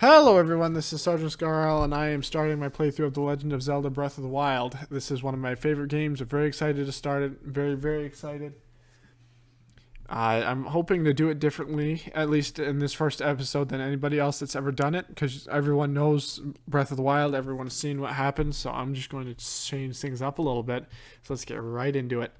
Hello everyone, this is Sergeant Scarl, and I am starting my playthrough of The Legend of Zelda Breath of the Wild. This is one of my favorite games. I'm very excited to start it. Very, very excited. I'm hoping to do it differently, at least in this first episode, than anybody else that's ever done it, because everyone knows Breath of the Wild, everyone's seen what happens, so I'm just going to change things up a little bit. So let's get right into it.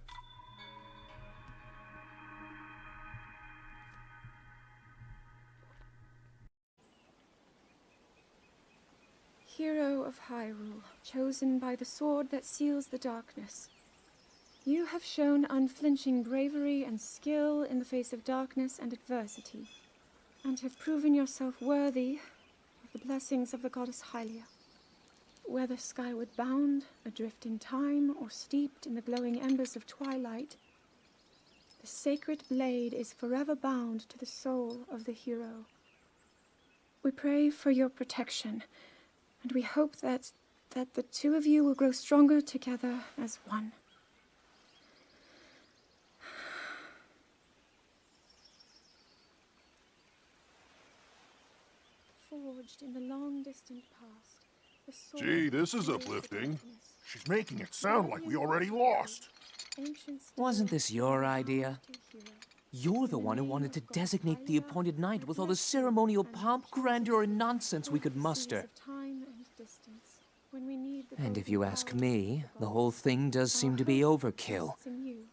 Hero of Hyrule, chosen by the sword that seals the darkness. You have shown unflinching bravery and skill in the face of darkness and adversity, and have proven yourself worthy of the blessings of the goddess Hylia. Whether skyward bound, adrift in time, or steeped in the glowing embers of twilight, the sacred blade is forever bound to the soul of the hero. We pray for your protection, and we hope that the two of you will grow stronger together as one. Forged in the long distant past, the sword Gee, this is seals the uplifting. darkness. She's making it sound like we already lost. Ancient Wasn't stories this your bound idea? to hero. You're the one who wanted to designate the appointed night with all the ceremonial pomp, grandeur, and nonsense we could muster. And if you ask me, the whole thing does seem to be overkill.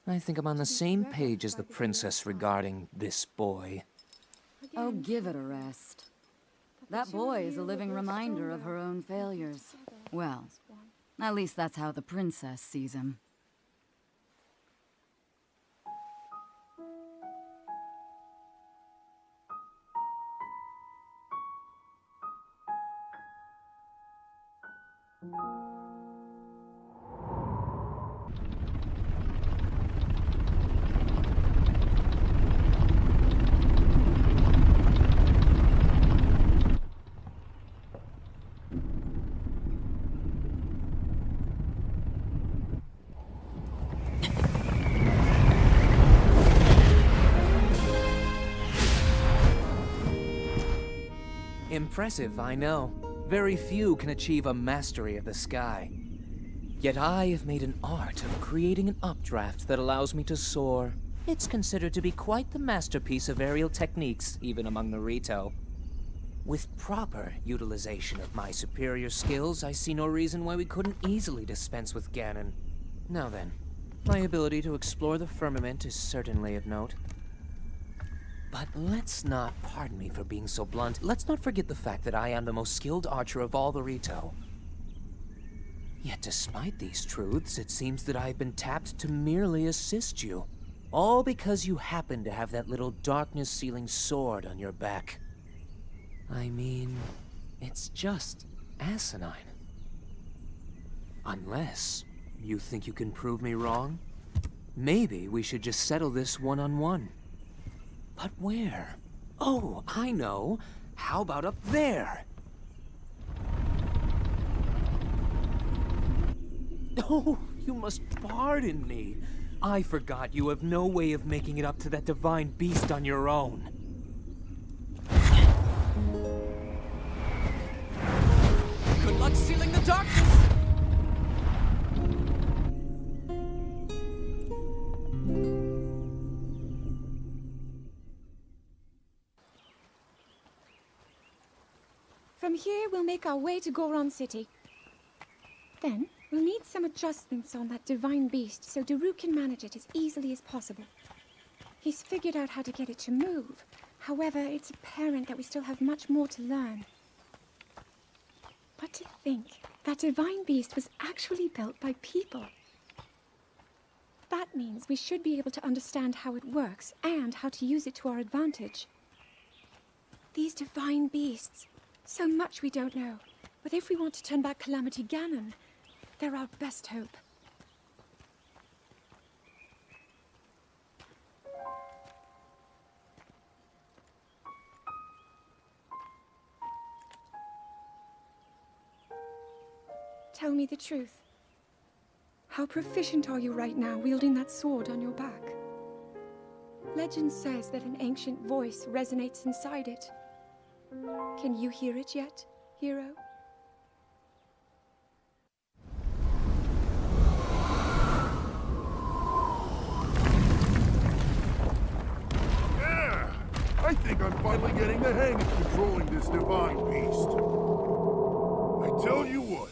I think I'm on the same page as the princess regarding this boy. Oh, give it a rest. That boy is a living reminder of her own failures. Well, at least that's how the princess sees him. Impressive, I know. Very few can achieve a mastery of the sky. Yet I have made an art of creating an updraft that allows me to soar. It's considered to be quite the masterpiece of aerial techniques, even among the Rito. With proper utilization of my superior skills, I see no reason why we couldn't easily dispense with Ganon. Now then, my ability to explore the firmament is certainly of note. But let's not, pardon me for being so blunt, let's not forget the fact that I am the most skilled archer of all the Rito. Yet despite these truths, it seems that I've been tapped to merely assist you. All because you happen to have that little darkness-sealing sword on your back. I mean, it's just asinine. Unless you think you can prove me wrong? Maybe we should just settle this one-on-one. But where? Oh, I know. How about up there? Oh, you must pardon me. I forgot you have no way of making it up to that divine beast on your own. Good luck sealing the darkness! From here, we'll make our way to Goron City. Then, we'll need some adjustments on that divine beast so Daru can manage it as easily as possible. He's figured out how to get it to move. However, it's apparent that we still have much more to learn. But to think that divine beast was actually built by people. That means we should be able to understand how it works and how to use it to our advantage. These divine beasts, so much we don't know. But if we want to turn back Calamity Ganon, they're our best hope. Tell me the truth. How proficient are you right now wielding that sword on your back? Legend says that an ancient voice resonates inside it. Can you hear it yet, hero? Yeah! I think I'm finally getting the hang of controlling this divine beast. I tell you what,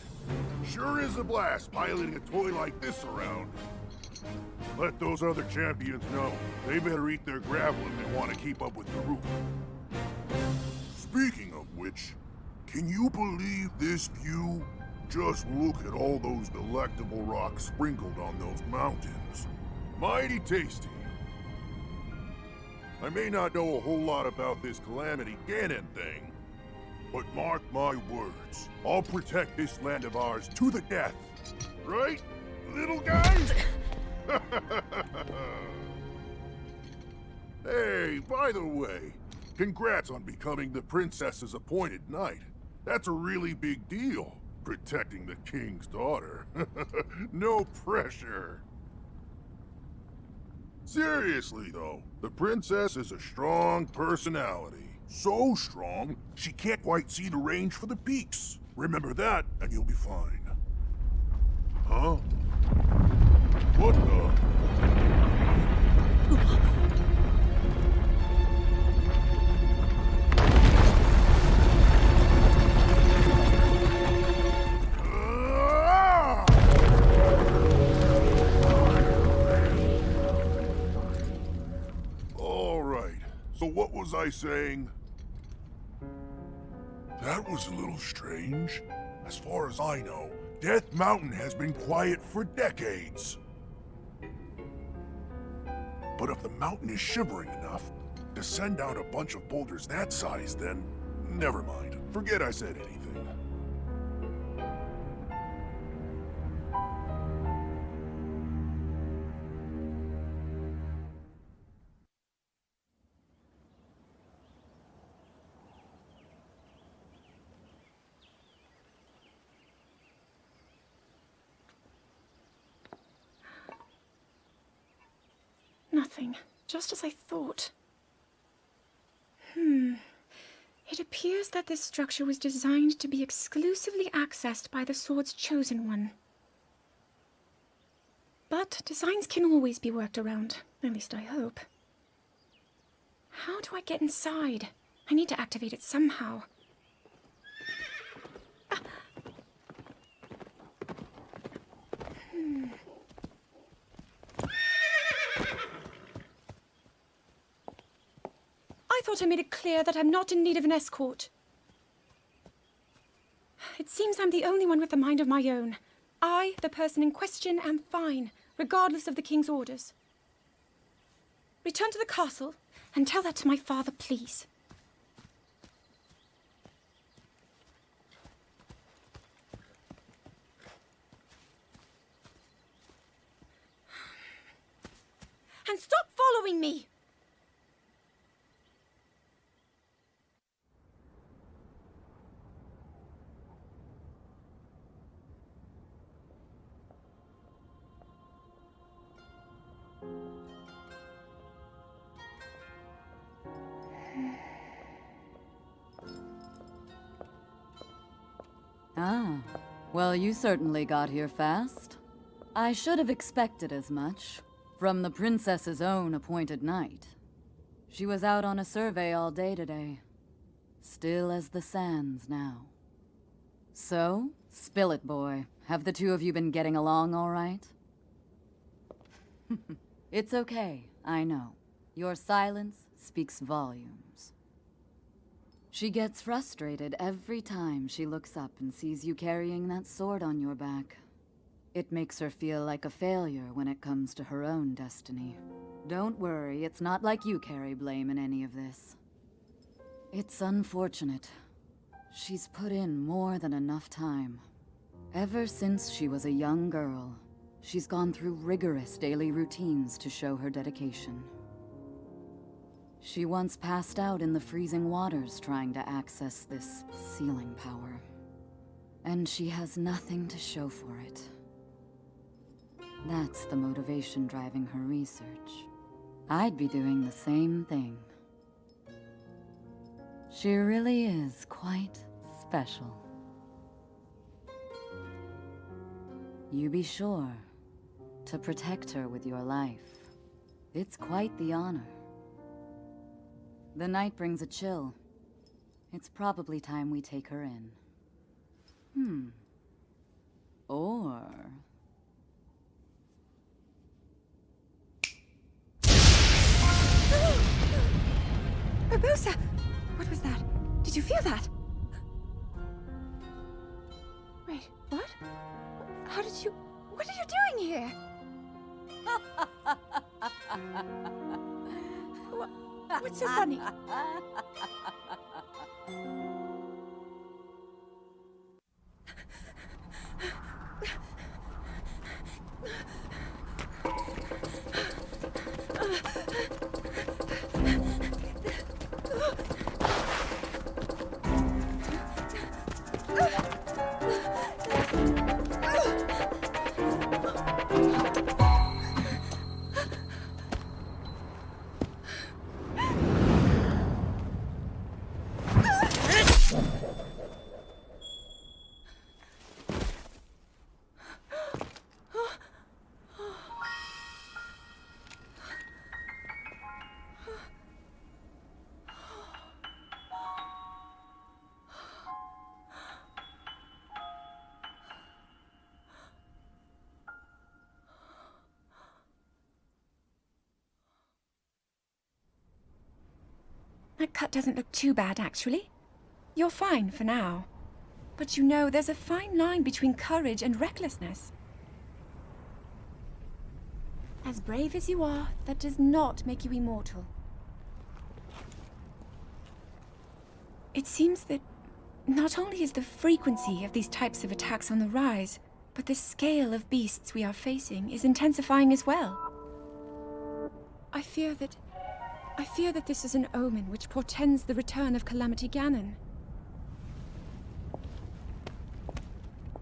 sure is a blast piloting a toy like this around. Let those other champions know. They better eat their gravel if they want to keep up with the roof. Speaking of which, can you believe this view? Just look at all those delectable rocks sprinkled on those mountains. Mighty tasty. I may not know a whole lot about this Calamity Ganon thing, but mark my words, I'll protect this land of ours to the death. Right, little guys? Hey, by the way, congrats on becoming the princess's appointed knight. That's a really big deal, protecting the king's daughter. No pressure. Seriously, though, the princess is a strong personality. So strong, she can't quite see the range for the peaks. Remember that, and you'll be fine. Huh? What the? Ah! All right, so what was I saying? That was a little strange. As far as I know, Death Mountain has been quiet for decades. But if the mountain is shivering enough to send out a bunch of boulders that size, then never mind. Forget I said anything. Nothing. Just as I thought. It appears that this structure was designed to be exclusively accessed by the sword's chosen one. But designs can always be worked around. At least I hope. How do I get inside? I need to activate it somehow. I thought I made it clear that I'm not in need of an escort. It seems I'm the only one with a mind of my own. I, the person in question, am fine, regardless of the king's orders. Return to the castle and tell that to my father, please. And stop following me! Ah, well, you certainly got here fast. I should have expected as much. From the princess's own appointed knight. She was out on a survey all day today. Still as the sands now. So, spill it, boy. Have the two of you been getting along all right? It's okay, I know. Your silence speaks volumes. She gets frustrated every time she looks up and sees you carrying that sword on your back. It makes her feel like a failure when it comes to her own destiny. Don't worry, it's not like you carry blame in any of this. It's unfortunate. She's put in more than enough time. Ever since she was a young girl, she's gone through rigorous daily routines to show her dedication. She once passed out in the freezing waters trying to access this sealing power. And she has nothing to show for it. That's the motivation driving her research. I'd be doing the same thing. She really is quite special. You be sure to protect her with your life. It's quite the honor. The night brings a chill. It's probably time we take her in. Or... Urbosa! What was that? Did you feel that? Wait, what? How did you... What are you doing here? What's so funny? That cut doesn't look too bad, actually. You're fine for now. But you know, there's a fine line between courage and recklessness. As brave as you are, that does not make you immortal. It seems that not only is the frequency of these types of attacks on the rise, but the scale of beasts we are facing is intensifying as well. I fear that this is an omen which portends the return of Calamity Ganon.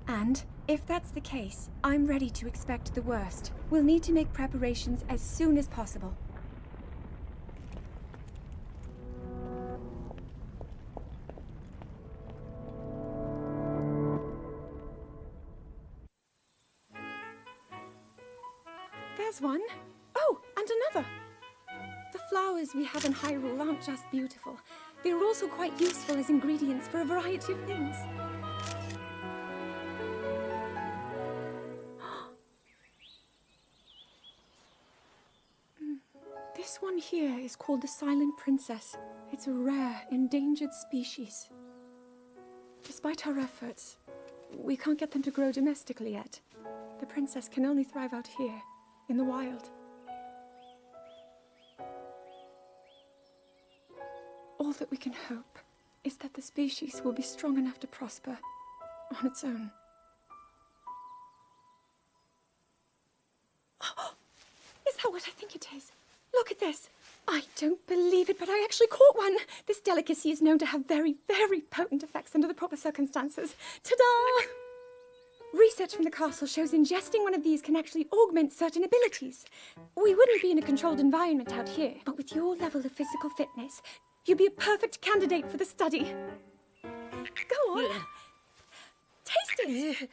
And, if that's the case, I'm ready to expect the worst. We'll need to make preparations as soon as possible. There's one. Oh, and another. The flowers we have in Hyrule aren't just beautiful. They're also quite useful as ingredients for a variety of things. This one here is called the Silent Princess. It's a rare, endangered species. Despite our efforts, we can't get them to grow domestically yet. The princess can only thrive out here, in the wild. All that we can hope is that the species will be strong enough to prosper on its own. Is that what I think it is? Look at this. I don't believe it, but I actually caught one. This delicacy is known to have very, very potent effects under the proper circumstances. Ta-da! Research from the castle shows ingesting one of these can actually augment certain abilities. We wouldn't be in a controlled environment out here, but with your level of physical fitness, you'd be a perfect candidate for the study. Go on. Taste it.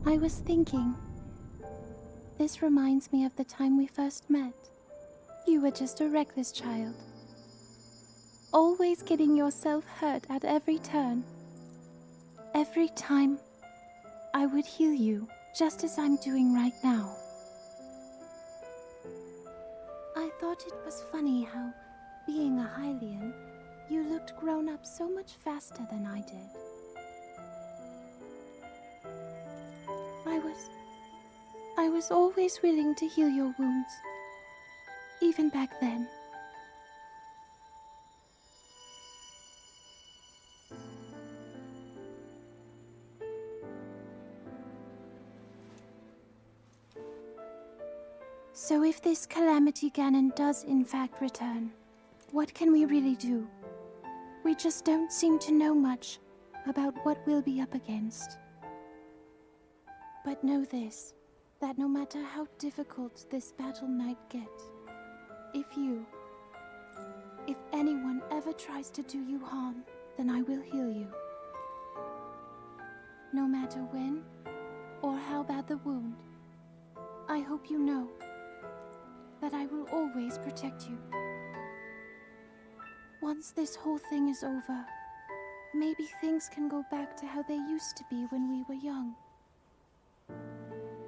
I was thinking, this reminds me of the time we first met. You were just a reckless child, always getting yourself hurt at every turn. Every time, I would heal you, just as I'm doing right now. I thought it was funny how, being a Hylian, you looked grown up so much faster than I did. I was always willing to heal your wounds, even back then. So if this Calamity Ganon does in fact return, what can we really do? We just don't seem to know much about what we'll be up against. But know this, that no matter how difficult this battle might get, if anyone ever tries to do you harm, then I will heal you. No matter when or how bad the wound, I hope you know that I will always protect you. Once this whole thing is over, maybe things can go back to how they used to be when we were young.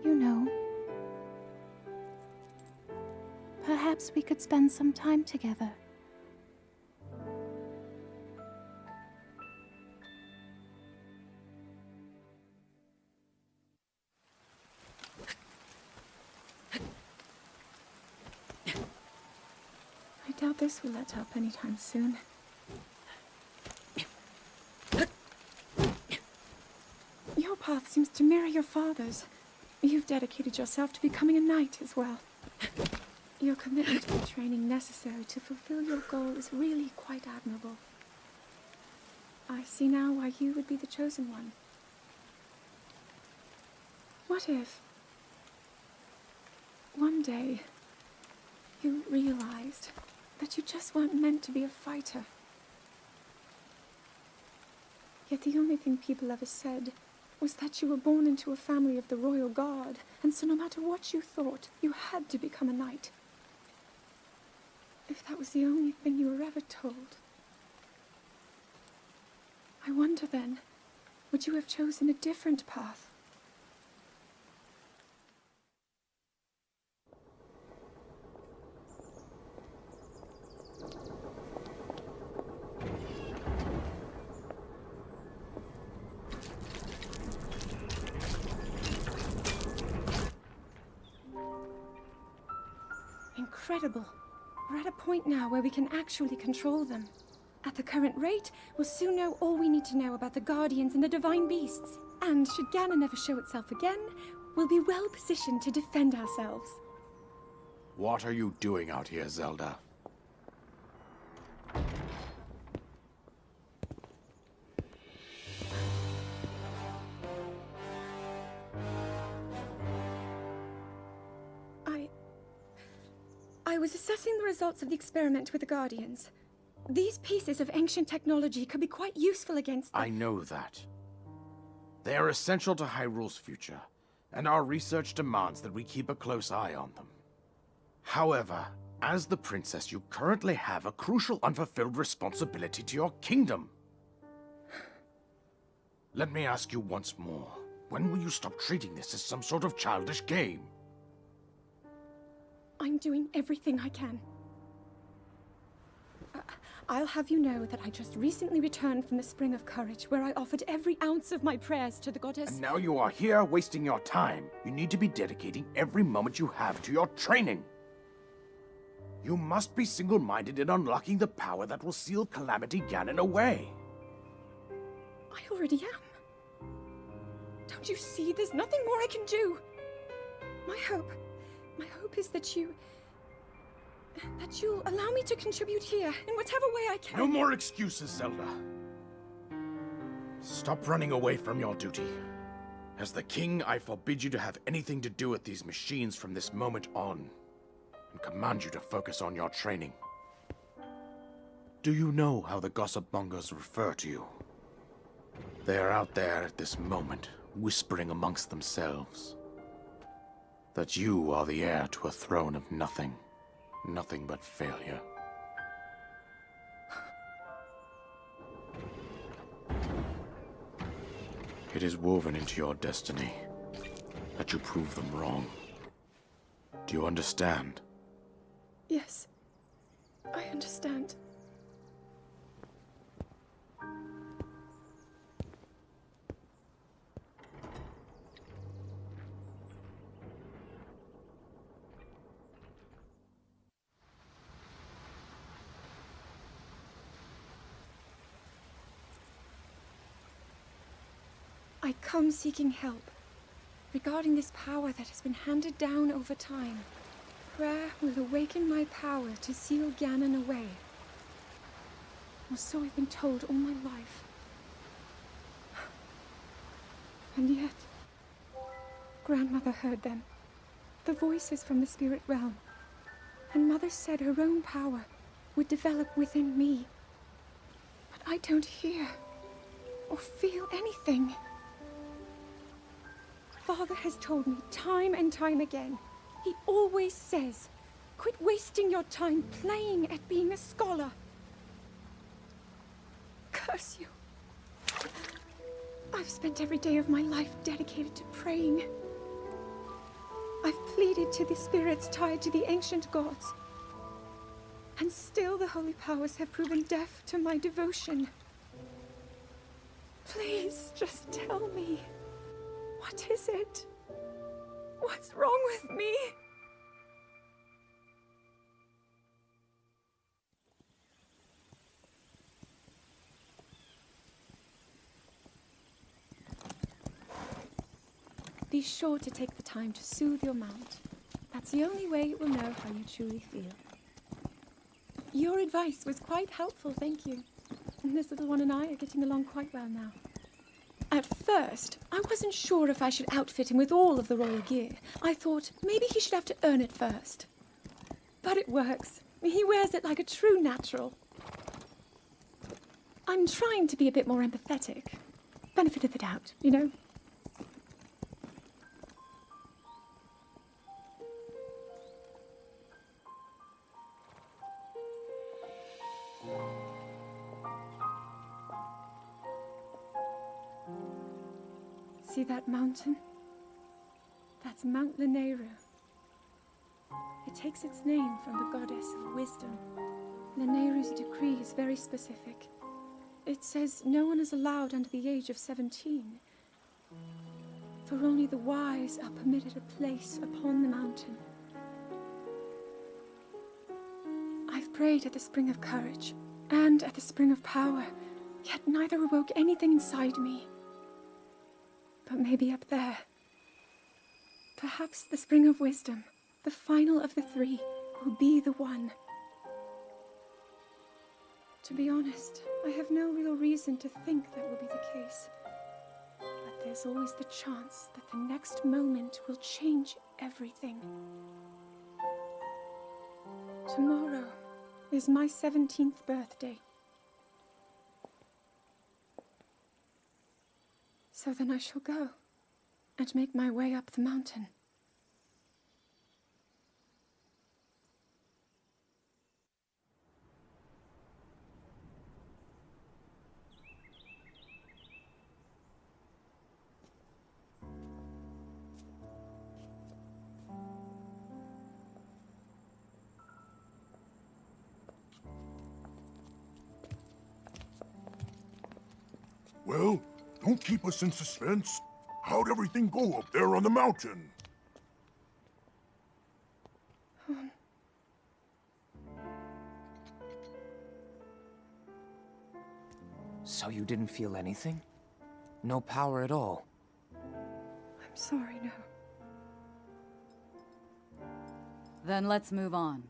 You know, perhaps we could spend some time together. I doubt this will let up anytime soon. Your path seems to mirror your father's. You've dedicated yourself to becoming a knight as well. Your commitment to the training necessary to fulfill your goal is really quite admirable. I see now why you would be the chosen one. What if one day you realized that you just weren't meant to be a fighter? Yet the only thing people ever said was that you were born into a family of the royal guard, and so no matter what you thought, you had to become a knight. If that was the only thing you were ever told, I wonder then, would you have chosen a different path? Incredible. We're at a point now where we can actually control them. At the current rate, we'll soon know all we need to know about the Guardians and the Divine Beasts. And should Ganon never show itself again, we'll be well positioned to defend ourselves. What are you doing out here, Zelda? I was assessing the results of the experiment with the Guardians. These pieces of ancient technology could be quite useful against them. I know that. They are essential to Hyrule's future, and our research demands that we keep a close eye on them. However, as the princess, you currently have a crucial unfulfilled responsibility to your kingdom. Let me ask you once more, when will you stop treating this as some sort of childish game? I'm doing everything I can. I'll have you know that I just recently returned from the Spring of Courage, where I offered every ounce of my prayers to the goddess. And now you are here wasting your time. You need to be dedicating every moment you have to your training. You must be single-minded in unlocking the power that will seal Calamity Ganon away. I already am. Don't you see? There's nothing more I can do. My hope is that you'll allow me to contribute here in whatever way I can. No more excuses, Zelda. Stop running away from your duty. As the king, I forbid you to have anything to do with these machines from this moment on, and command you to focus on your training. Do you know how the gossip mongers refer to you? They are out there at this moment, whispering amongst themselves that you are the heir to a throne of nothing. Nothing but failure. It is woven into your destiny that you prove them wrong. Do you understand? Yes, I understand. I come seeking help regarding this power that has been handed down over time. Prayer will awaken my power to seal Ganon away. or so I've been told all my life. And yet, Grandmother heard them, the voices from the spirit realm, and Mother said her own power would develop within me. But I don't hear or feel anything. Father has told me time and time again. He always says, quit wasting your time playing at being a scholar. Curse you. I've spent every day of my life dedicated to praying. I've pleaded to the spirits tied to the ancient gods. And still the holy powers have proven deaf to my devotion. Please, just tell me. What is it? What's wrong with me? Be sure to take the time to soothe your mount. That's the only way it will know how you truly feel. Your advice was quite helpful, thank you. And this little one and I are getting along quite well now. At first, I wasn't sure if I should outfit him with all of the royal gear. I thought maybe he should have to earn it first. But it works. He wears it like a true natural. I'm trying to be a bit more empathetic. Benefit of the doubt, you know? See that mountain? That's Mount Lanayru. It takes its name from the goddess of wisdom. Lanayru's decree is very specific. It says no one is allowed under the age of 17. For only the wise are permitted a place upon the mountain. I've prayed at the Spring of Courage and at the Spring of Power, yet neither awoke anything inside me. But maybe up there. Perhaps the Spring of Wisdom, the final of the three, will be the one. To be honest, I have no real reason to think that will be the case. But there's always the chance that the next moment will change everything. Tomorrow is my 17th birthday. So then I shall go and make my way up the mountain. Well, don't keep us in suspense. How'd everything go up there on the mountain? So you didn't feel anything? No power at all? I'm sorry, no. Then let's move on.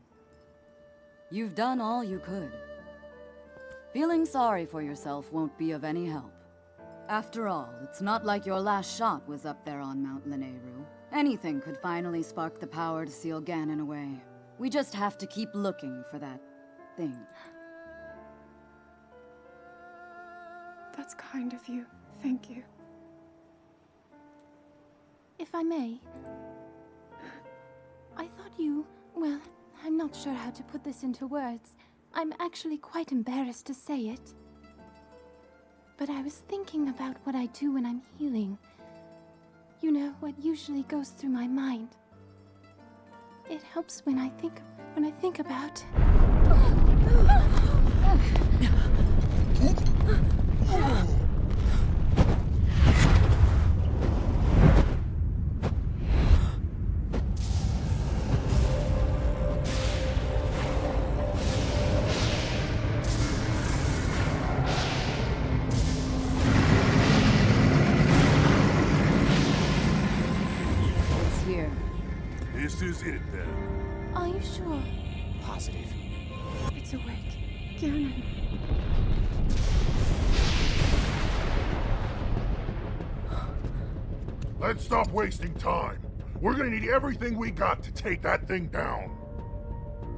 You've done all you could. Feeling sorry for yourself won't be of any help. After all, it's not like your last shot was up there on Mount Lanayru. Anything could finally spark the power to seal Ganon away. We just have to keep looking for that thing. That's kind of you. Thank you. If I may, I thought you... well, I'm not sure how to put this into words. I'm actually quite embarrassed to say it. But I was thinking about what I do when I'm healing. You know, what usually goes through my mind. It helps when I think about... This is it, then. Are you sure? Positive. It's awake. Ganon. Let's stop wasting time. We're gonna need everything we got to take that thing down.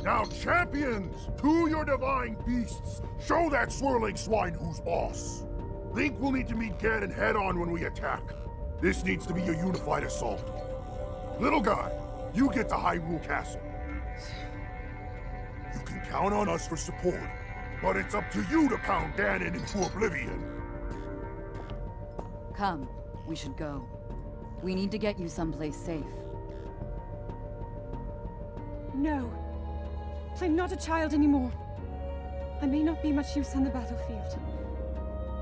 Now, champions, to your divine beasts, show that swirling swine who's boss. Link will need to meet Ganon head-on when we attack. This needs to be a unified assault. Little guy, you get to Hyrule Castle. You can count on us for support, but it's up to you to pound Ganon into oblivion. Come, we should go. We need to get you someplace safe. No. I'm not a child anymore. I may not be much use on the battlefield,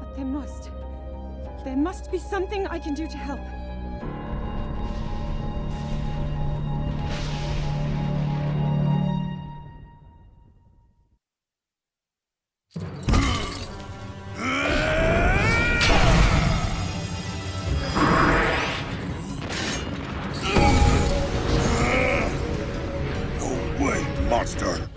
but there must be something I can do to help. No way, monster!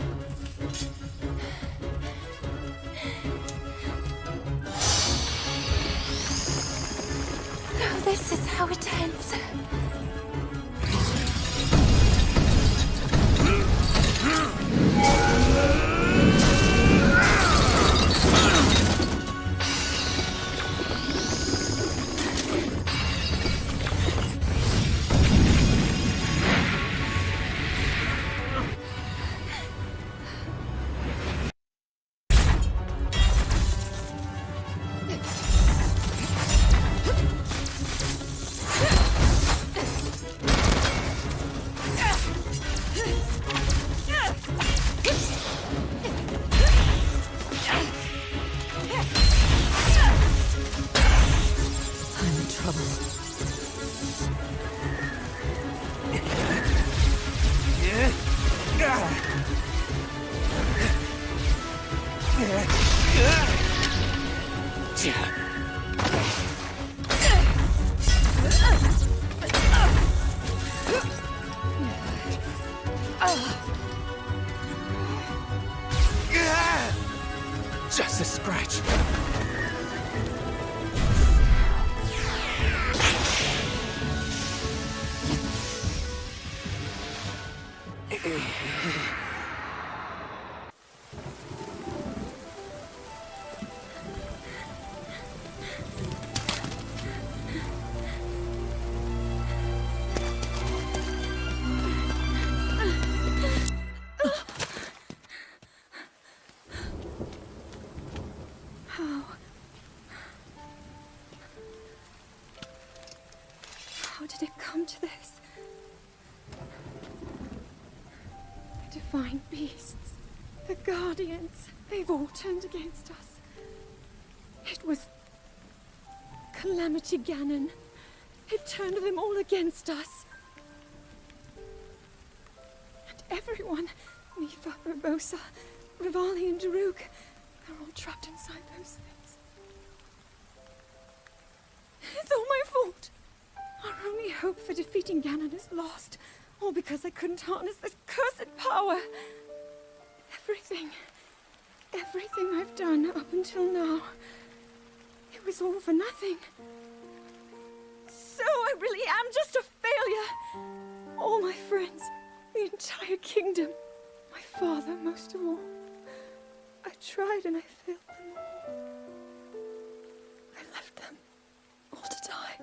No, this is how it ends. I'm in trouble. Just a scratch. How did it come to this? The divine beasts, the guardians, they've all turned against us. It was Calamity Ganon. It turned them all against us. And everyone, Mifa, Urbosa, Rivali, and Daruk, they're all trapped inside those things. It's all my fault. Our only hope for defeating Ganon is lost, all because I couldn't harness this cursed power. Everything I've done up until now, it was all for nothing. So I really am just a failure. All my friends, the entire kingdom, my father most of all. I tried and I failed them all. I left them all to die.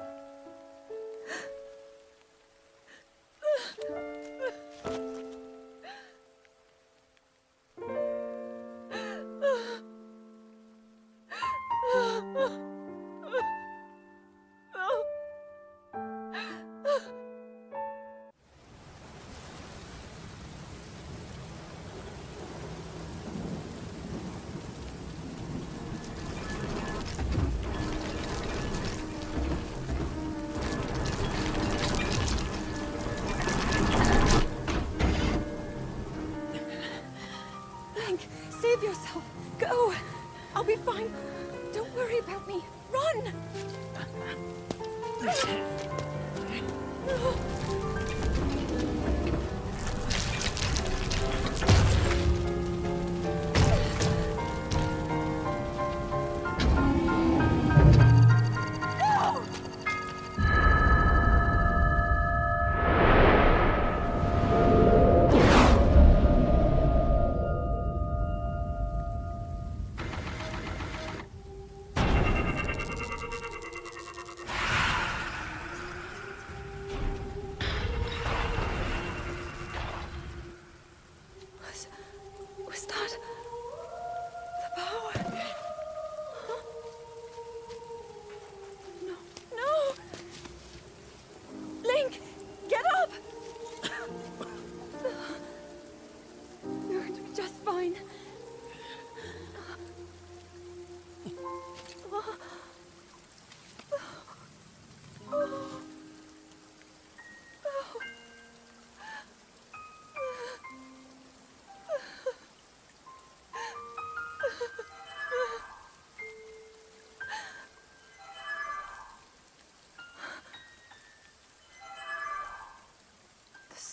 Save yourself. Go. I'll be fine. Don't worry about me. Run! No!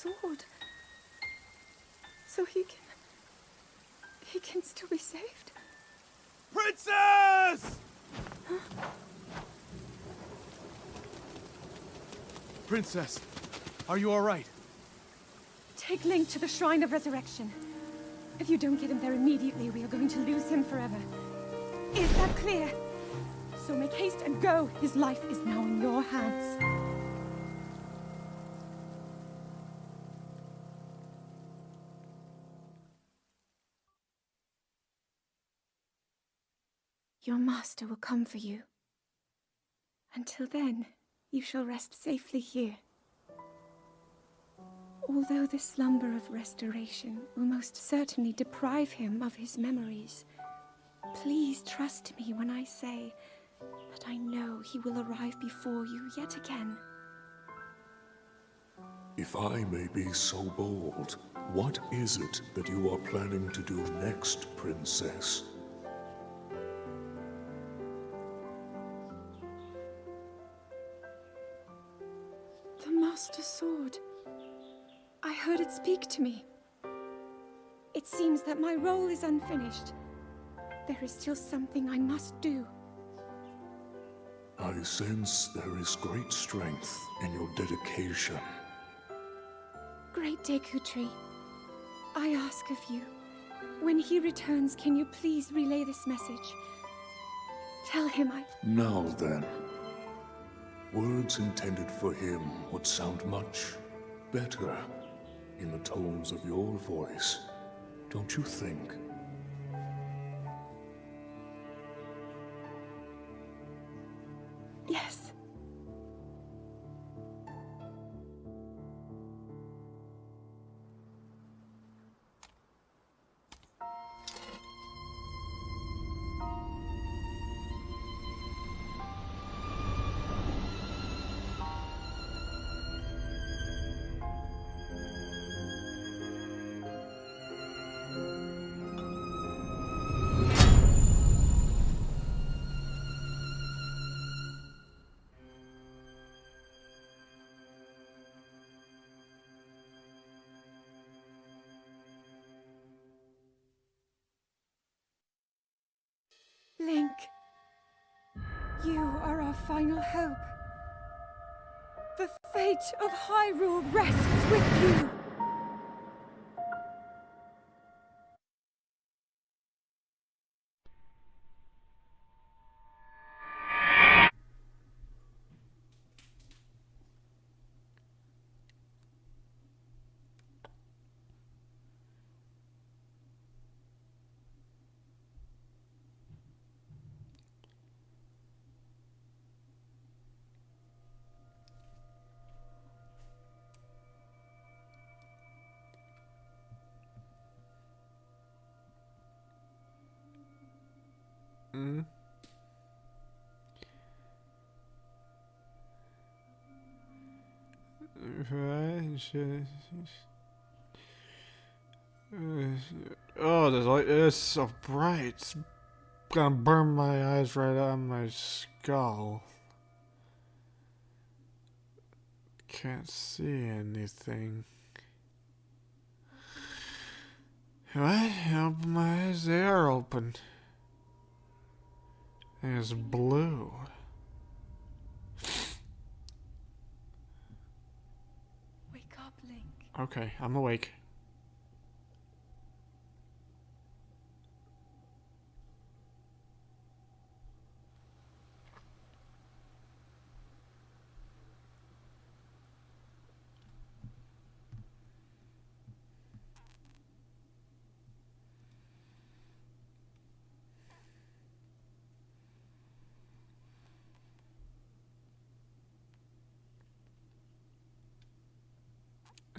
sword. So he can still be saved. Princess! Princess, are you all right? Take Link to the Shrine of Resurrection. If you don't get him there immediately, we are going to lose him forever. Is that clear? So make haste and go. His life is now in your hands. Your master will come for you. Until then, you shall rest safely here. Although the slumber of restoration will most certainly deprive him of his memories, please trust me when I say that I know he will arrive before you yet again. If I may be so bold, what is it that you are planning to do next, Princess? The Master Sword. I heard it speak to me. It seems that my role is unfinished. There is still something I must do. I sense there is great strength in your dedication. Great Deku I ask of you, when he returns, can you please relay this message? Tell him Now then, words intended for him would sound much better in the tones of your voice, don't you think? Yes. Link, you are our final hope. The fate of Hyrule rests with you. Mm. Oh, the light is so bright. It's gonna burn my eyes right out of my skull. Can't see anything. What? Open my eyes. They are open. And it's blue. Wake up, Link. Okay, I'm awake.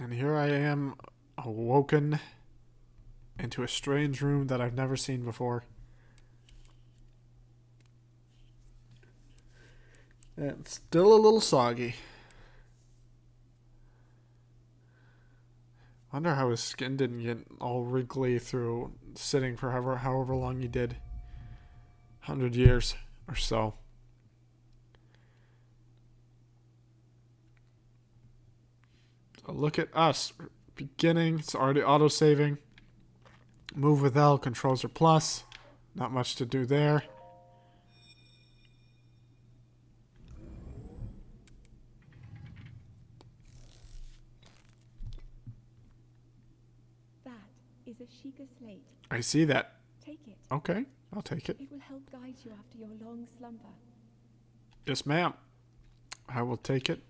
And here I am, awoken into a strange room that I've never seen before. It's still a little soggy. Wonder how his skin didn't get all wrinkly through sitting for however long he did. 100 years or so. But look at us. Beginning. It's already auto-saving. Move with L. Controls are plus. Not much to do there. That is a Sheikah slate. I see that. Take it. Okay, I'll take it. It will help guide you after your long slumber. Yes, ma'am. I will take it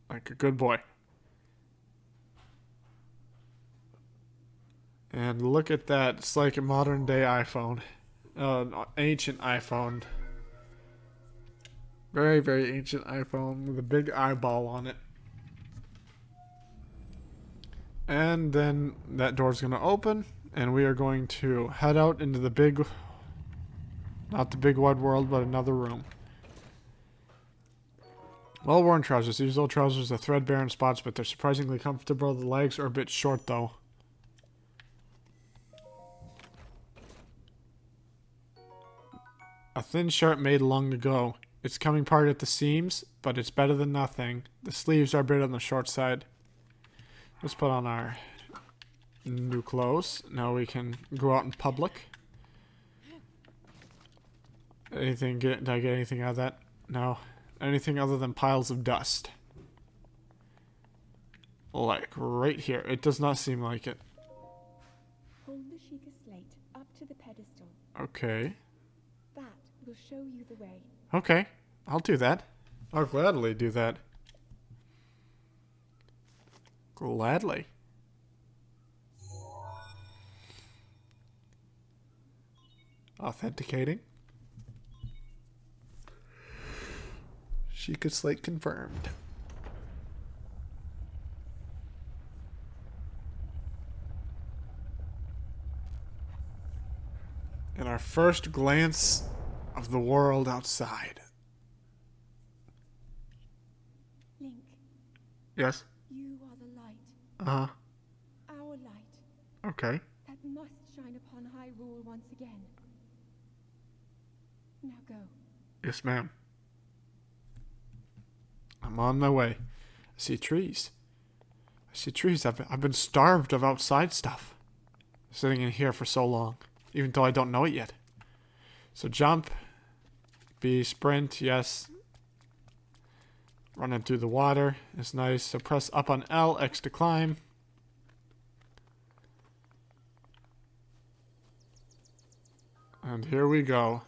like a good boy. And look at that. It's like a modern day iPhone. An ancient iPhone. Very, very ancient iPhone with a big eyeball on it. And then that door's going to open. And we are going to head out into the big... Not the big wide world, but another room. Well-worn trousers. These old trousers are threadbare in spots, but they're surprisingly comfortable. The legs are a bit short, though. A thin shirt made long ago. It's coming apart at the seams, but it's better than nothing. The sleeves are a bit on the short side. Let's put on our new clothes. Now we can go out in public. Did I get anything out of that? No. Anything other than piles of dust. Like right here. It does not seem like it. Hold the Sheikah slate up to the pedestal. Okay. That will show you the way. Okay. I'll do that. I'll gladly do that. Gladly. Authenticating. Sheikah slate confirmed. And our first glance of the world outside. Link, Yes? you are the light. Uh-huh. Our light. Okay. That must shine upon Hyrule once again. Now go. Yes, ma'am. I'm on my way. I see trees. I see trees. I've been starved of outside stuff. Sitting in here for so long. Even though I don't know it yet. So jump. B, sprint. Yes. Running through the water. It's nice. So press up on L. X to climb. And here we go.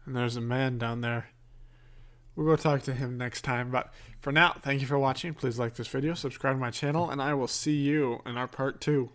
And there's a man down there. We'll go talk to him next time. But for now, thank you for watching. Please like this video, subscribe to my channel, and I will see you in our part 2.